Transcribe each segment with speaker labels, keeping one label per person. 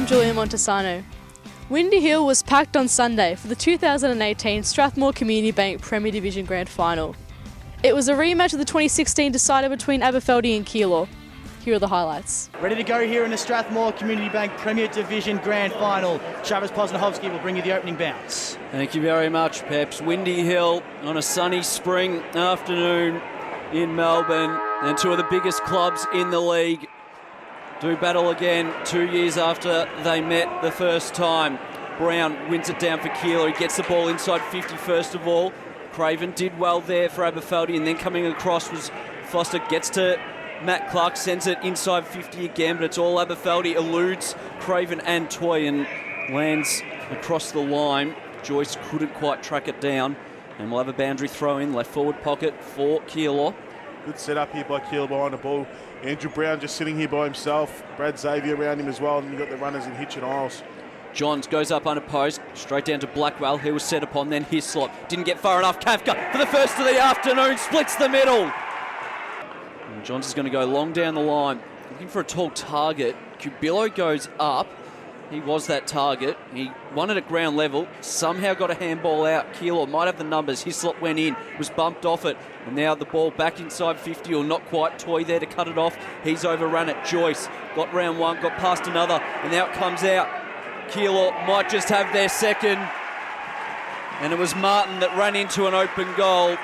Speaker 1: Julia Montesano. Windy Hill was packed on Sunday for the 2018 Strathmore Community Bank Premier Division Grand Final. It was a rematch of the 2016 decider between Aberfeldy and Keilor. Here are the highlights.
Speaker 2: Ready to go here in the Strathmore Community Bank Premier Division Grand Final. Travis Posnahovsky will bring you the opening bounce.
Speaker 3: Thank you very much, Peps. Windy Hill on a sunny spring afternoon in Melbourne, and two of the biggest clubs in the league do battle again 2 years after they met the first time. Brown wins it down for Keilor. He gets the ball inside 50 first of all. Craven did well there for Aberfeldy, and then coming across was Foster. Gets to Matt Clark, sends it inside 50 again, but it's all Aberfeldy. Eludes Craven and Toy and lands across the line. Joyce couldn't quite track it down, and we'll have a boundary throw in left forward pocket for Keilor.
Speaker 4: Good setup here by Keilor behind the ball. Andrew Brown just sitting here by himself. Brad Xavier around him as well, and you've got the runners in Hitch and Isles.
Speaker 3: Johns goes up unopposed, straight down to Blackwell, who was set upon, then Hislop. Didn't get far enough. Kafka for the first of the afternoon, splits the middle. And Johns is going to go long down the line, looking for a tall target. Cubillo goes up. He was that target. He won it at ground level, somehow got a handball out. Keilor might have the numbers. Hislop went in, was bumped off it, and now the ball back inside 50, or not quite. Toy there to cut it off. He's overrun it. Joyce got round one, got past another, and now it comes out. Keilor might just have their second, and it was Martin that ran into an open goal.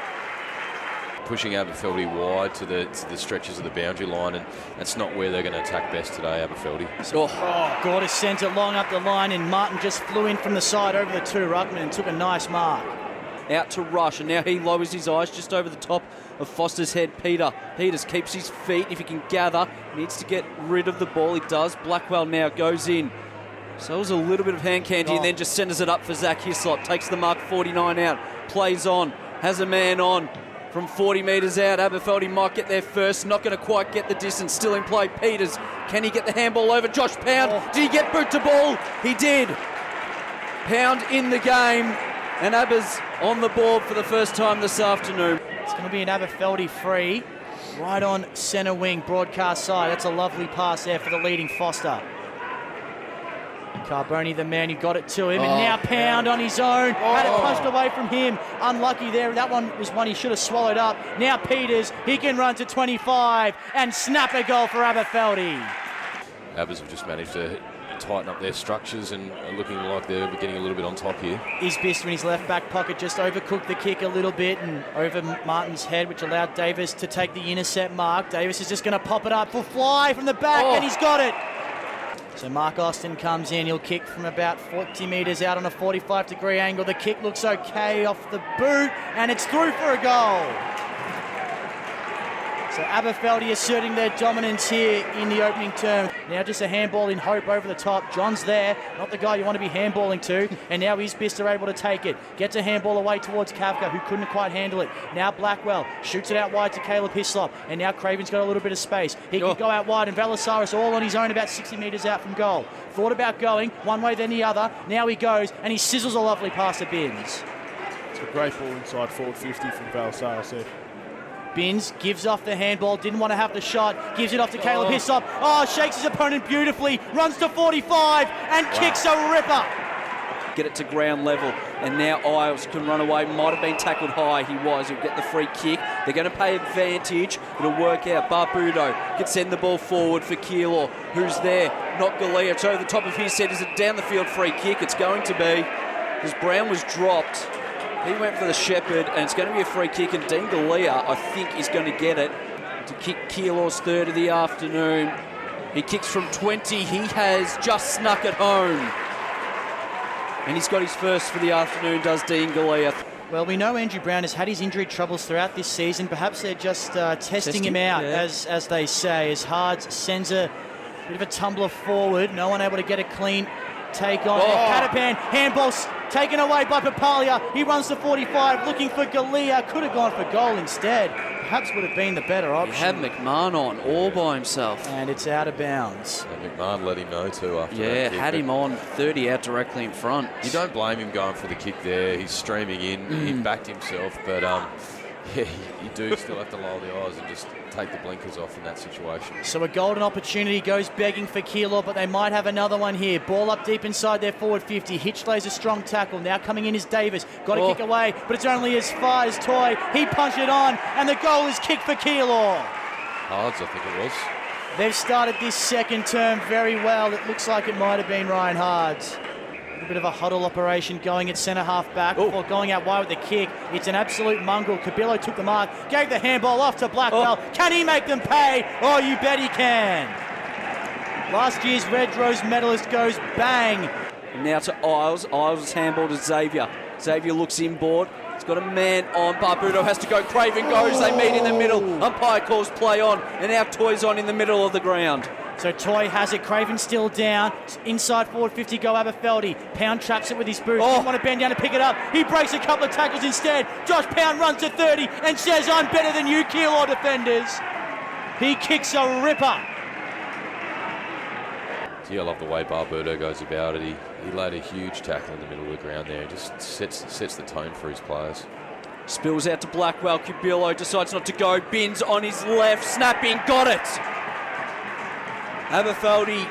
Speaker 5: Pushing Aberfeldy wide to the stretches of the boundary line, and that's not where they're going to attack best today, Aberfeldy.
Speaker 2: Gordis sent it long up the line, and Martin just flew in from the side over the two ruckmen and took a nice mark.
Speaker 3: Out to Rush, and now he lowers his eyes just over the top of Foster's head. Peters keeps his feet if he can gather. Needs to get rid of the ball. He does. Blackwell now goes in. So it was a little bit of hand candy, and then just centres it up for Zach Hislop. Takes the mark 49 out. Plays on. Has a man on. From 40 metres out, Aberfeldy might get there first. Not going to quite get the distance. Still in play. Peters, can he get the handball over Josh Pound? Did he get boot to ball? He did. Pound in the game, and Abbas on the board for the first time this afternoon.
Speaker 2: It's going to be an Aberfeldy free, right on centre wing, broadcast side. That's a lovely pass there for the leading Foster. Carboni, the man who got it to him, and now Pound on his own. Had it punched away from him. Unlucky there. That one was one he should have swallowed up. Now Peters, he can run to 25 and snap a goal for Aberfeldy.
Speaker 5: Abbas have just managed to tighten up their structures and are looking like they're getting a little bit on top here.
Speaker 2: Isbister in his left back pocket just overcooked the kick a little bit and over Martin's head, which allowed Davis to take the intercept mark. Davis is just going to pop it up for fly from the back, and he's got it. So Mark Austin comes in. He'll kick from about 40 metres out on a 45-degree angle. The kick looks okay off the boot, and it's through for a goal. So Aberfeldy asserting their dominance here in the opening term. Now just a handball in hope over the top. John's there, not the guy you want to be handballing to. And now Isbister able to take it. Gets a handball away towards Kafka, who couldn't quite handle it. Now Blackwell shoots it out wide to Caleb Hislop. And now Craven's got a little bit of space. He can go out wide, and Velasaris all on his own about 60 metres out from goal. Thought about going one way then the other. Now he goes, and he sizzles a lovely pass to Binns.
Speaker 4: It's a great ball inside forward 50 from Velasaris there.
Speaker 2: Binns gives off the handball, didn't want to have the shot, gives it off to Caleb Hislop. Shakes his opponent beautifully, runs to 45 and kicks a ripper.
Speaker 3: Get it to ground level, and now Isles can run away. Might have been tackled high. He was. He'll get the free kick. They're going to pay advantage. It'll work out. Barbudo can send the ball forward for Keilor, who's there. Not Galea. It's over the top of his head. Is it down the field free kick? It's going to be, because Brown was dropped. He went for the Shepherd, and it's going to be a free kick, and Dean Galea, I think, is going to get it to kick Keilor's third of the afternoon. He kicks from 20. He has just snuck it home. And he's got his first for the afternoon, does Dean Galea.
Speaker 2: Well, we know Andrew Brown has had his injury troubles throughout this season. Perhaps they're just testing him out, as they say, as Hards sends a bit of a tumbler forward. No one able to get a clean take on. Catapan, handball's taken away by Papalia. He runs to 45, looking for Galea. Could have gone for goal instead. Perhaps would have been the better option.
Speaker 3: He had McMahon on all by himself.
Speaker 2: And it's out of bounds.
Speaker 5: And McMahon let him know too after that kick.
Speaker 3: Had him on 30 out directly in front.
Speaker 5: You don't blame him going for the kick there. He's streaming in. He backed himself, but Yeah, you do still have to lower the eyes and just take the blinkers off in that situation.
Speaker 2: So a golden opportunity goes begging for Keilor, but they might have another one here. Ball up deep inside their forward 50. Hitch lays a strong tackle. Now coming in is Davis. Got to kick away, but it's only as far as Toy. He punched it on, and the goal is kicked for Keilor.
Speaker 5: Hards, I think it was.
Speaker 2: They've started this second term very well. It looks like it might have been Ryan Hards. A bit of a huddle operation going at centre half back before going out wide with the kick. It's an absolute mongrel. Cabillo took the mark, gave the handball off to Blackwell. Can he make them pay? Oh, you bet he can. Last year's Red Rose medalist goes bang.
Speaker 3: And now to Isles. Isles is handball to Xavier. Xavier looks inboard. He's got a man on. Barbuto has to go. Craven goes. They meet in the middle. Umpire calls play on. And now Toy's on in the middle of the ground.
Speaker 2: So Toy has it, Craven still down. Inside forward 50, go Aberfeldy. Pound traps it with his boot. Doesn't want to bend down to pick it up. He breaks a couple of tackles instead. Josh Pound runs to 30 and says, I'm better than you, Keilor defenders. He kicks a ripper.
Speaker 5: Yeah, I love the way Barbuto goes about it. He laid a huge tackle in the middle of the ground there. He just sets the tone for his players.
Speaker 3: Spills out to Blackwell. Cubillo decides not to go. Bins on his left. Snapping. Got it. Aberfeldy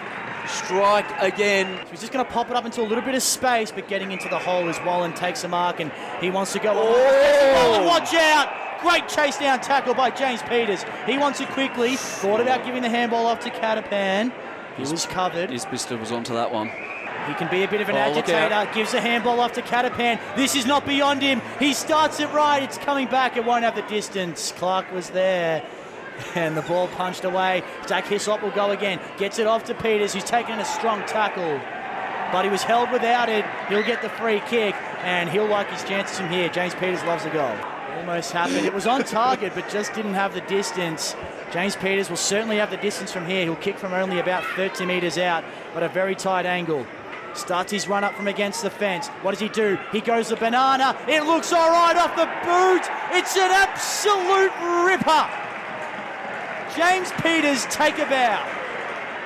Speaker 3: strike again.
Speaker 2: So he's just going to pop it up into a little bit of space, but getting into the hole as Wallen takes a mark and he wants to go. Wallen, watch out! Great chase down tackle by James Peters. He wants it quickly. Thought about giving the handball off to Catapan. He was covered.
Speaker 3: Isbister was onto that one.
Speaker 2: He can be a bit of an agitator. Gives the handball off to Catapan. This is not beyond him. He starts it right. It's coming back. It won't have the distance. Clark was there. And the ball punched away. Zach Hislop will go again. Gets it off to Peters, who's taken a strong tackle. But he was held without it. He'll get the free kick, and he'll like his chances from here. James Peters loves a goal. Almost happened. It was on target, but just didn't have the distance. James Peters will certainly have the distance from here. He'll kick from only about 30 metres out, but a very tight angle. Starts his run up from against the fence. What does he do? He goes the banana. It looks all right off the boot. It's an absolute ripper. James Peters, take a bow.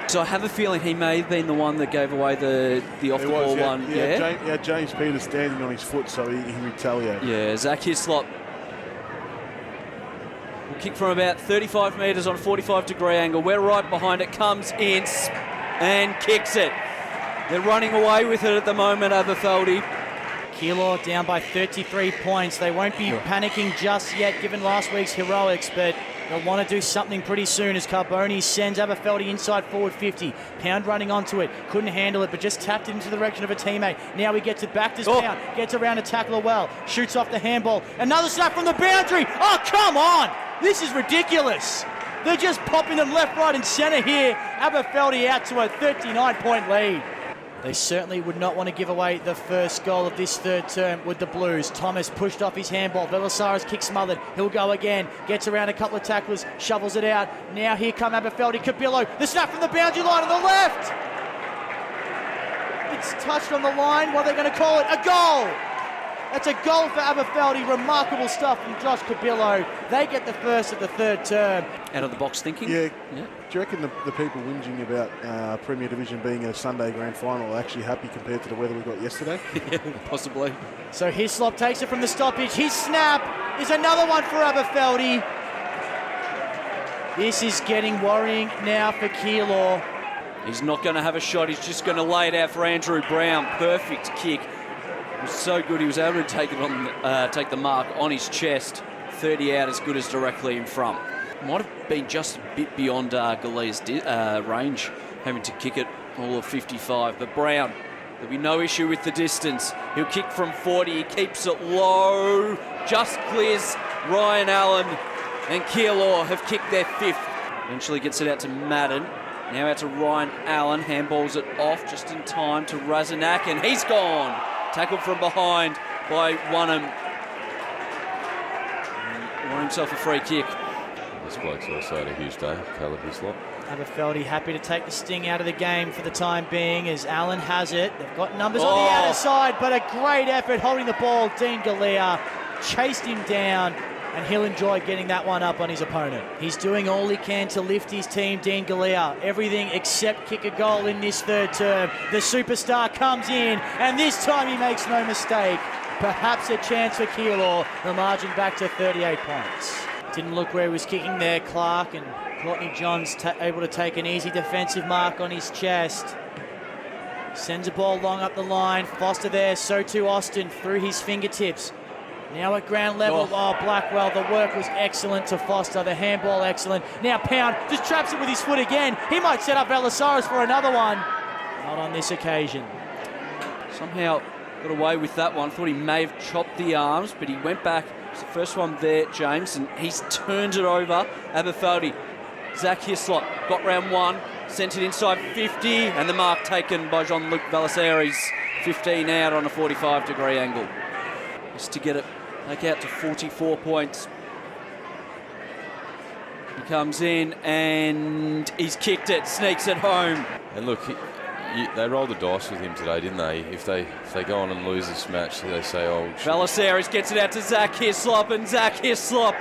Speaker 3: So I have a feeling he may have been the one that gave away the off-the-ball one.
Speaker 4: Yeah, James Peters standing on his foot, so he retaliated.
Speaker 3: Yeah, Zach Hislop will kick from about 35 metres on a 45-degree angle. We're right behind it, comes in and kicks it. They're running away with it at the moment, Aberfeldy.
Speaker 2: Keilor down by 33 points. They won't be panicking just yet, given last week's heroics, but they'll want to do something pretty soon as Carboni sends Aberfeldy inside forward 50. Pound running onto it. Couldn't handle it, but just tapped it into the direction of a teammate. Now he gets it back to Pound. Gets around a tackler well. Shoots off the handball. Another snap from the boundary. Oh, come on! This is ridiculous. They're just popping them left, right, and centre here. Aberfeldy out to a 39-point lead. They certainly would not want to give away the first goal of this third term with the Blues. Thomas pushed off his handball. Velasara's kick smothered. He'll go again. Gets around a couple of tacklers. Shovels it out. Now here come Aberfeldy. Cabillo. The snap from the boundary line on the left. It's touched on the line. What are they going to call it? A goal. That's a goal for Aberfeldy. Remarkable stuff from Josh Cabillo. They get the first of the third term.
Speaker 3: Out of the box thinking?
Speaker 4: Yeah. Do you reckon the people whinging about Premier Division being a Sunday grand final are actually happy compared to the weather we got yesterday?
Speaker 3: Yeah, possibly.
Speaker 2: So Hislop takes it from the stoppage. His snap is another one for Aberfeldy. This is getting worrying now for Keilor.
Speaker 3: He's not going to have a shot. He's just going to lay it out for Andrew Brown. Perfect kick. It was so good. He was able to take the mark on his chest. 30 out, as good as directly in front. Might have been just a bit beyond Galea's range, having to kick it all of 55. But Brown, there'll be no issue with the distance. He'll kick from 40. He keeps it low. Just clears Ryan Allen. And Keilor have kicked their fifth. Eventually gets it out to Madden. Now out to Ryan Allen. Handballs it off just in time to Razanak. And he's gone. Tackled from behind by Wunham. Won himself a free kick.
Speaker 5: This bloke's also had a huge day, Caleb Hislop.
Speaker 2: Aberfeldy happy to take the sting out of the game for the time being as Allen has it. They've got numbers on the outer side, but a great effort holding the ball. Dean Galea chased him down, and he'll enjoy getting that one up on his opponent. He's doing all he can to lift his team, Dean Galea. Everything except kick a goal in this third term. The superstar comes in, and this time he makes no mistake. perhaps a chance for Keilor. The margin back to 38 points. Didn't look where he was kicking there, Clark, and Courtney Johns able to take an easy defensive mark on his chest. Sends a ball long up the line. Foster there, so too Austin through his fingertips. Now at ground level, Blackwell, the work was excellent to Foster, the handball excellent. Now Pound just traps it with his foot again. He might set up Velasaris for another one. Not on this occasion.
Speaker 3: Somehow got away with that one. Thought he may have chopped the arms, but he went back. It's the first one there, James, and he's turned it over. Aberfeldy, Zach Hislop got round one, sent it inside 50, and the mark taken by Jean-Luc Velasaris. 15 out on a 45-degree angle. Just to get it back out to 44 points. He comes in and he's kicked it, sneaks it home.
Speaker 5: And look, they rolled the dice with him today, didn't they? If they go on and lose this match, they say, oh...
Speaker 3: Velasaris gets it out to Zach Hislop, and Zach Hislop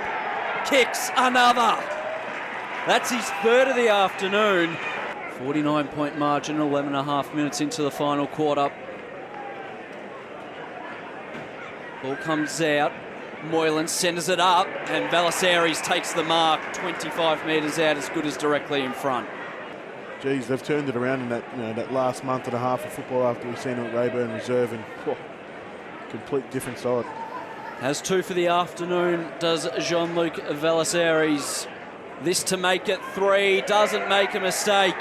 Speaker 3: kicks another. That's his third of the afternoon. 49-point margin, 11.5 minutes into the final quarter. Ball comes out. Moylan centres it up, and Velasaris takes the mark 25 metres out, as good as directly in front.
Speaker 4: Geez, they've turned it around in that last month and a half of football after we've seen it at Rayburn Reserve, and complete different side.
Speaker 3: Has two for the afternoon, does Jean-Luc Velasaris. This to make it three, doesn't make a mistake.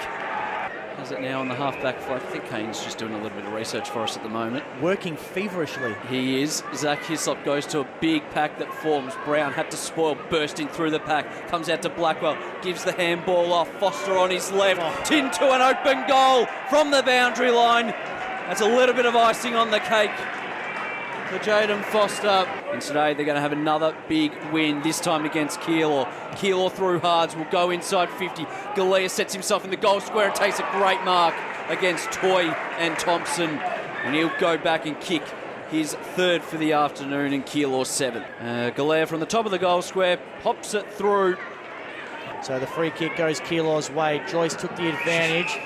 Speaker 3: Has it now on the half-back flank. I think Kane's just doing a little bit of research for us at the moment.
Speaker 2: Working feverishly.
Speaker 3: He is. Zach Hislop goes to a big pack that forms. Brown had to spoil, bursting through the pack. Comes out to Blackwell, gives the handball off. Foster on his left. Into an open goal from the boundary line. That's a little bit of icing on the cake for Jaden Foster. And today they're going to have another big win, this time against Keilor. Keilor through Hards will go inside 50. Galea sets himself in the goal square and takes a great mark against Toy and Thompson. And he'll go back and kick his third for the afternoon in Keilor's seventh. Galea from the top of the goal square pops it through.
Speaker 2: So the free kick goes Keilor's way. Joyce took the advantage.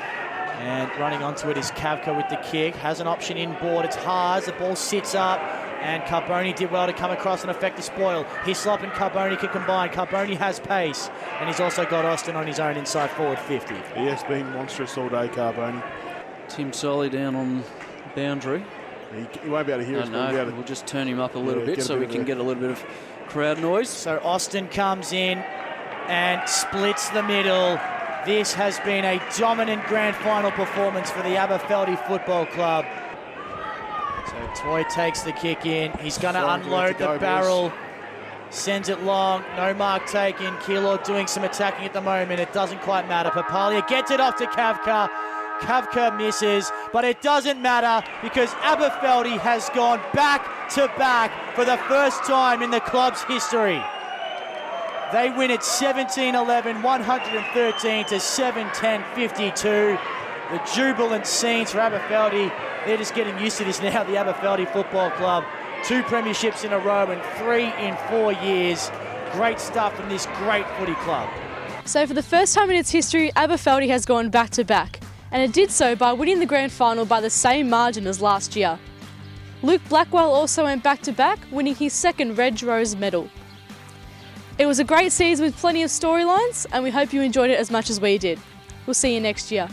Speaker 2: And running onto it is Kavka with the kick. Has an option inboard. It's Haas. The ball sits up. And Carboni did well to come across and affect the spoil. Hislop and Carboni can combine. Carboni has pace. And he's also got Austin on his own inside forward 50.
Speaker 4: He has been monstrous all day, Carboni.
Speaker 3: Tim Solly down on the boundary.
Speaker 4: He won't be able to hear us.
Speaker 3: We'll just turn him up a little bit so we can get a little bit of crowd noise.
Speaker 2: So Austin comes in and splits the middle. This has been a dominant grand final performance for the Aberfeldy Football Club. So Toy takes the kick in. He's going to unload the barrel. Sends it long. No mark taken. Keilor doing some attacking at the moment. It doesn't quite matter. Papalia gets it off to Kavka. Kavka misses, but it doesn't matter because Aberfeldy has gone back to back for the first time in the club's history. They win it 17-11, 113 to 7-10-52. The jubilant scenes for Aberfeldy. They're just getting used to this now, the Aberfeldy Football Club. 2 premierships in a row and 3 in 4 years. Great stuff from this great footy club.
Speaker 1: So for the first time in its history, Aberfeldy has gone back to back. And it did so by winning the grand final by the same margin as last year. Luke Blackwell also went back to back, winning his second Reg Rose medal. It was a great season with plenty of storylines, and we hope you enjoyed it as much as we did. We'll see you next year.